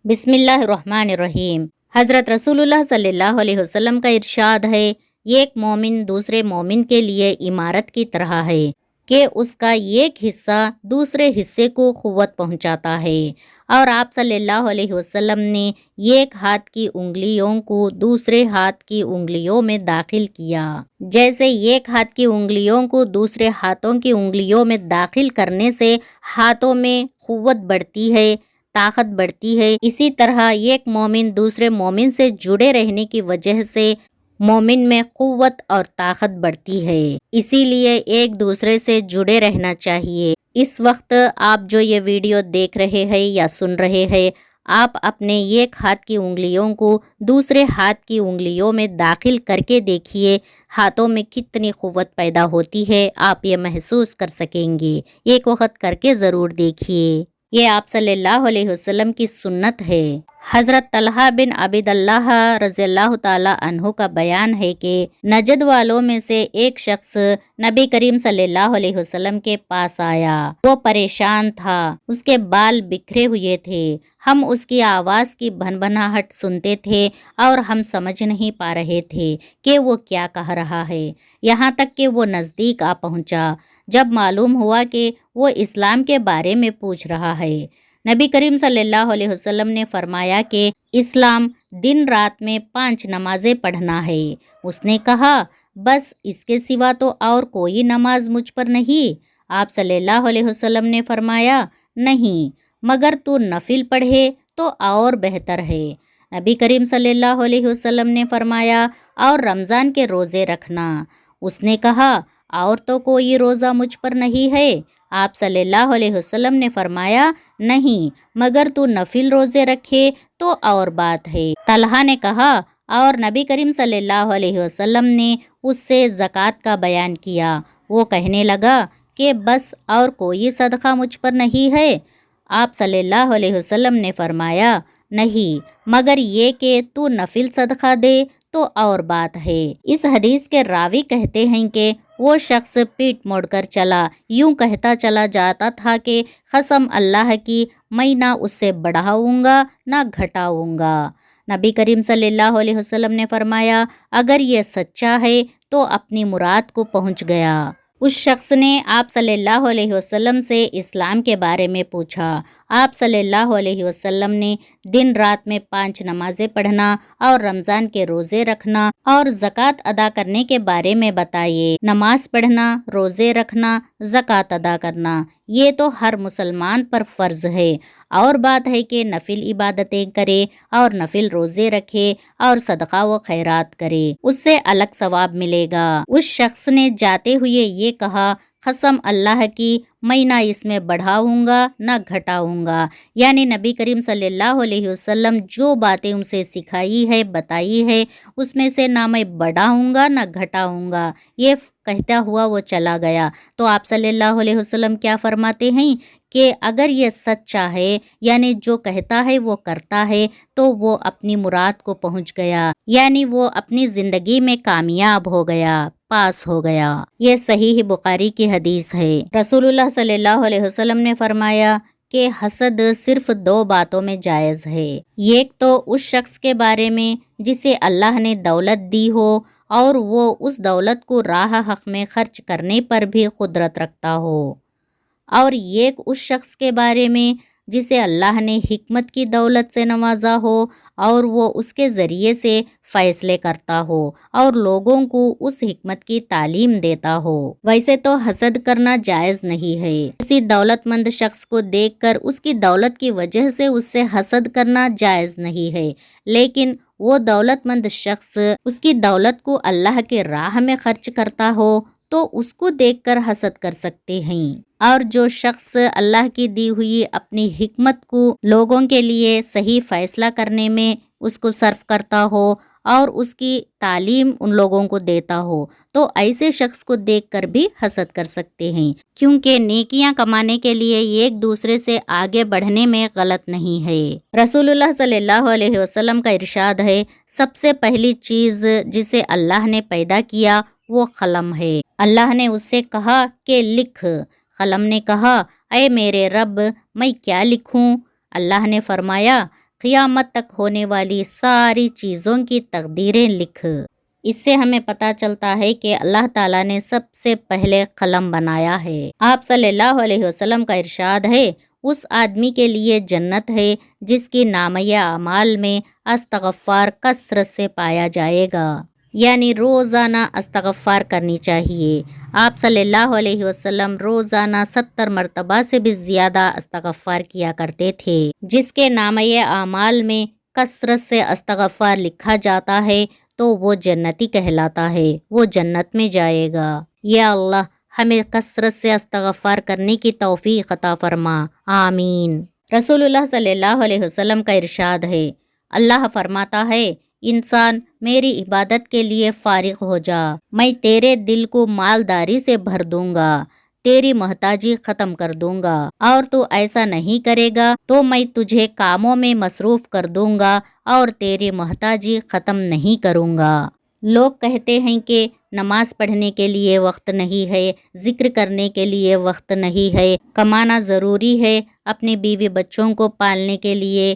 बिस्मिल्लाहिर्रहमानिर्रहीम। हज़रत रसूलुल्लाह सल्लल्लाहु अलैहि वसल्लम का इरशाद है, एक मोमिन दूसरे मोमिन के लिए इमारत की तरह है कि उसका एक हिस्सा दूसरे हिस्से को क़ुव्वत पहुंचाता है। और आप सल्लल्लाहु अलैहि वसल्लम ने एक हाथ की उंगलियों को दूसरे हाथ की उंगलियों में दाखिल किया। जैसे एक हाथ की उंगलियों को दूसरे हाथों की उंगलियों में दाखिल करने से हाथों में क़ुव्वत बढ़ती है, ताकत बढ़ती है, इसी तरह एक मोमिन दूसरे मोमिन से जुड़े रहने की वजह से मोमिन में क़ुव्वत और ताकत बढ़ती है। इसीलिए एक दूसरे से जुड़े रहना चाहिए। इस वक्त आप जो ये वीडियो देख रहे हैं या सुन रहे हैं, आप अपने एक हाथ की उंगलियों को दूसरे हाथ की उंगलियों में दाखिल करके देखिए, हाथों में कितनी क़ुव्वत पैदा होती है, आप ये महसूस कर सकेंगे। एक वक्त करके ज़रूर देखिए। ये आप सल्लल्लाहु अलैहि वसल्लम की सुन्नत है। हज़रत तलहा बिन अबीदल्लाह रज़ियल्लाहु ताला अन्हु का बयान है कि नजद वालों में से एक शख्स नबी करीम सल्लल्लाहु अलैहि वसल्लम के पास आया। वो परेशान था, उसके बाल बिखरे हुए थे। हम उसकी आवाज़ की भनभनाहट सुनते थे और हम समझ नहीं पा रहे थे कि वो क्या कह रहा है। यहाँ तक कि वो नज़दीक आ पहुँचा। जब मालूम हुआ कि वो इस्लाम के बारे में पूछ रहा है, नबी करीम सल्लल्लाहु अलैहि वसल्लम ने फरमाया कि इस्लाम दिन रात में 5 नमाजें पढ़ना है। उसने कहा, बस इसके सिवा तो और कोई नमाज मुझ पर नहीं। आप सल्लल्लाहु अलैहि वसल्लम ने फरमाया, नहीं, मगर तू नफिल पढ़े तो और बेहतर है। नबी करीम सल्लल्लाहु अलैहि वसल्लम ने फरमाया, और रमज़ान के रोज़े रखना। उसने कहा, और तो कोई रोज़ा मुझ पर नहीं है। आप सल्लल्लाहु अलैहि वसल्लम ने फरमाया, नहीं, मगर तू नफिल रोज़े रखे तो और बात है। तलहा ने कहा, और नबी करीम सल्लल्लाहु अलैहि वसल्लम ने उससे ज़कात का बयान किया। वो कहने लगा कि बस और कोई सदका मुझ पर नहीं है। आप सल्लल्लाहु अलैहि वसल्लम ने फरमाया, नहीं, मगर ये कि तू नफिल सदका दे तो और बात है। इस हदीस के रावी कहते हैं कि वो शख्स पीठ मोड़कर चला, यूं कहता चला जाता था कि कसम अल्लाह की, मैं ना उससे बढ़ाऊंगा ना घटाऊंगा। नबी करीम सल्लल्लाहु अलैहि वसल्लम ने फरमाया, अगर ये सच्चा है तो अपनी मुराद को पहुंच गया। उस शख्स ने आप सल्लल्लाहु अलैहि वसल्लम से इस्लाम के बारे में पूछा। आप सल्लल्लाहु अलैहि वसल्लम ने दिन रात में 5 नमाजें पढ़ना और रमज़ान के रोज़े रखना और ज़कात अदा करने के बारे में बताइए। नमाज पढ़ना, रोज़े रखना, ज़कात अदा करना, ये तो हर मुसलमान पर फ़र्ज़ है। और बात है कि नफिल इबादतें करे और नफिल रोज़े रखे और सदका व खैरात करे, उससे अलग सवाब मिलेगा। उस शख्स ने जाते हुए ये कहा, कसम अल्लाह की, मैं ना इसमें बढ़ाऊंगा ना घटाऊंगा। यानी नबी करीम सल्लल्लाहु अलैहि वसल्लम जो बातें उनसे सिखाई है, बताई है, उसमें से ना मैं बढ़ाऊंगा ना घटाऊंगा। ये कहता हुआ वो चला गया। तो आप सल्लल्लाहु अलैहि वसल्लम क्या फरमाते हैं कि अगर ये सच्चा है, यानी जो कहता है वो करता है, तो वो अपनी मुराद को पहुंच गया, यानी वो अपनी ज़िंदगी में कामयाब हो गया, पास हो गया। ये सहीह बुखारी की हदीस है। रसूलुल्लाह सल्लल्लाहु अलैहि वसल्लम ने फरमाया कि हसद सिर्फ 2 बातों में जायज़ है। एक तो उस शख्स के बारे में जिसे अल्लाह ने दौलत दी हो और वो उस दौलत को राह हक में खर्च करने पर भी कुदरत रखता हो, और एक उस शख्स के बारे में जिसे अल्लाह ने हिकमत की दौलत से नवाजा हो और वो उसके ज़रिए से फ़ैसले करता हो और लोगों को उस हिकमत की तालीम देता हो। वैसे तो हसद करना जायज़ नहीं है। किसी दौलतमंद शख्स को देखकर उसकी दौलत की वजह से उससे हसद करना जायज़ नहीं है, लेकिन वो दौलतमंद शख्स उसकी दौलत को अल्लाह के राह में खर्च करता हो तो उसको देखकर हसद कर सकते हैं। और जो शख्स अल्लाह की दी हुई अपनी हिकमत को लोगों के लिए सही फैसला करने में उसको सर्फ करता हो और उसकी तालीम उन लोगों को देता हो, तो ऐसे शख्स को देखकर भी हसद कर सकते हैं, क्योंकि नेकियां कमाने के लिए एक दूसरे से आगे बढ़ने में गलत नहीं है। रसूलुल्लाह सल्लल्लाहु अलैहि वसल्लम का इरशाद है, सबसे पहली चीज़ जिसे अल्लाह ने पैदा किया वो कलम है। अल्लाह ने उससे कहा कि लिख। कलम ने कहा, ऐ मेरे रब, मैं क्या लिखूं? अल्लाह ने फरमाया, قیامت تک ہونے والی ساری چیزوں کی تقدیریں لکھ۔ اس سے ہمیں پتہ چلتا ہے کہ اللہ تعالیٰ نے سب سے پہلے قلم بنایا ہے۔ آپ صلی اللہ علیہ وسلم کا ارشاد ہے، اس آدمی کے لیے جنت ہے جس کی نامہ اعمال میں استغفار کثرت سے پایا جائے گا، یعنی روزانہ استغفار کرنی چاہیے۔ آپ صلی اللہ علیہ وسلم روزانہ 70 مرتبہ سے بھی زیادہ استغفار کیا کرتے تھے۔ جس کے نامہ اعمال میں کثرت سے استغفار لکھا جاتا ہے تو وہ جنتی کہلاتا ہے، وہ جنت میں جائے گا۔ یا اللہ ہمیں کثرت سے استغفار کرنے کی توفیق عطا فرما، آمین۔ رسول اللہ صلی اللہ علیہ وسلم کا ارشاد ہے، اللہ فرماتا ہے، انسان میری عبادت کے لیے فارغ ہو جا، میں تیرے دل کو مالداری سے بھر دوں گا، تیری محتاجی ختم کر دوں گا، اور تو ایسا نہیں کرے گا تو میں تجھے کاموں میں مصروف کر دوں گا اور تیری محتاجی ختم نہیں کروں گا۔ لوگ کہتے ہیں کہ نماز پڑھنے کے لیے وقت نہیں ہے، ذکر کرنے کے لیے وقت نہیں ہے، کمانا ضروری ہے اپنے بیوی بچوں کو پالنے کے لیے،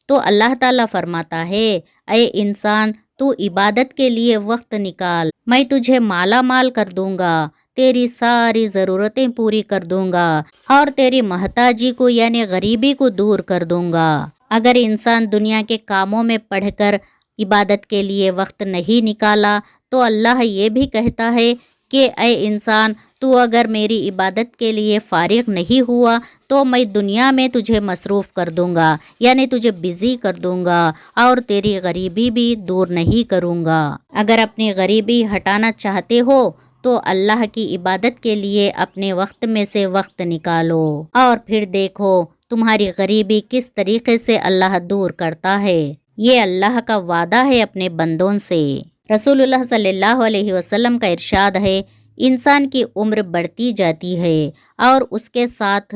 تو اللہ تعالیٰ فرماتا ہے، اے انسان تو عبادت کے لیے وقت نکال، میں تجھے مالا مال کر دوں گا، تیری ساری ضرورتیں پوری کر دوں گا اور تیری محتاجی کو یعنی غریبی کو دور کر دوں گا۔ اگر انسان دنیا کے کاموں میں پڑھ کر عبادت کے لیے وقت نہیں نکالا تو اللہ یہ بھی کہتا ہے کہ اے انسان تو اگر میری عبادت کے لیے فارغ نہیں ہوا تو میں دنیا میں تجھے مصروف کر دوں گا، یعنی تجھے بزی کر دوں گا اور تیری غریبی بھی دور نہیں کروں گا۔ اگر اپنی غریبی ہٹانا چاہتے ہو تو اللہ کی عبادت کے لیے اپنے وقت میں سے وقت نکالو اور پھر دیکھو تمہاری غریبی کس طریقے سے اللہ دور کرتا ہے۔ یہ اللہ کا وعدہ ہے اپنے بندوں سے۔ رسول اللہ صلی اللہ علیہ وسلم کا ارشاد ہے، انسان کی عمر بڑھتی جاتی ہے اور اس کے ساتھ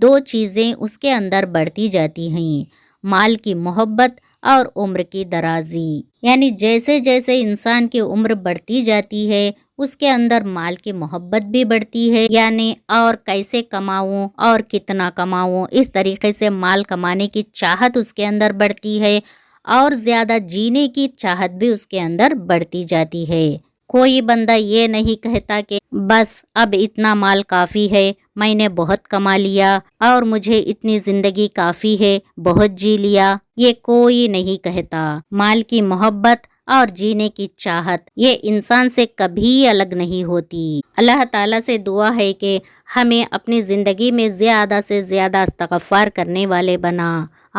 2 چیزیں اس کے اندر بڑھتی جاتی ہیں، مال کی محبت اور عمر کی درازی۔ یعنی جیسے جیسے انسان کی عمر بڑھتی جاتی ہے اس کے اندر مال کی محبت بھی بڑھتی ہے، یعنی اور کیسے کماؤں اور کتنا کماؤں، اس طریقے سے مال کمانے کی چاہت اس کے اندر بڑھتی ہے اور زیادہ جینے کی چاہت بھی اس کے اندر بڑھتی جاتی ہے۔ کوئی بندہ یہ نہیں کہتا کہ بس اب اتنا مال کافی ہے، میں نے بہت کما لیا اور مجھے اتنی زندگی کافی ہے، بہت جی لیا، یہ کوئی نہیں کہتا۔ مال کی محبت اور جینے کی چاہت یہ انسان سے کبھی الگ نہیں ہوتی۔ اللہ تعالیٰ سے دعا ہے کہ ہمیں اپنی زندگی میں زیادہ سے زیادہ استغفار کرنے والے بنا،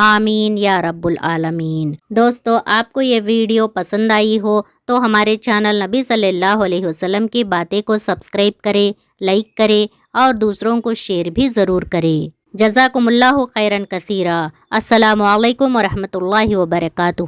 آمین یا رب العالمین۔ دوستو آپ کو یہ ویڈیو پسند آئی ہو تو ہمارے چینل نبی صلی اللہ علیہ وسلم کی باتیں کو سبسکرائب کرے، لائک کرے اور دوسروں کو شیئر بھی ضرور کرے۔ جزاکم اللہ خیرا کثیرا۔ السلام علیکم ورحمۃ اللہ وبرکاتہ۔